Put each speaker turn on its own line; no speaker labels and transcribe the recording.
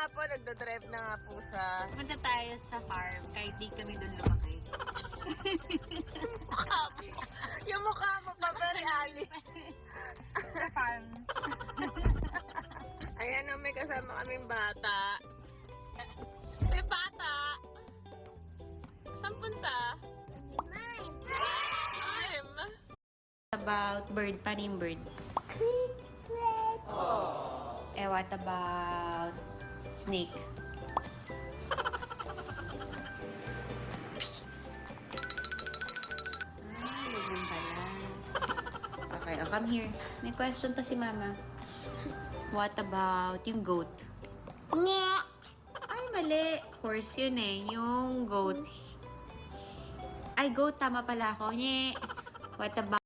nga po, nagdadrive na nga po sa...
Punta tayo sa farm, kahit di kami doon lumaki.
Yung mukha mo pa, very Alice.
Sa farm.
Ayan na, may kasama kaming bata. May bata! Saan punta? Mime!
About bird, paning bird? Eh, what about snake? Ganyan pala. Okay, oh, come here. May question pa si Mama. What about yung goat? Ay, mali. Horse yun eh. Yung goat. Ay, goat. Tama pala ako. Nye. What about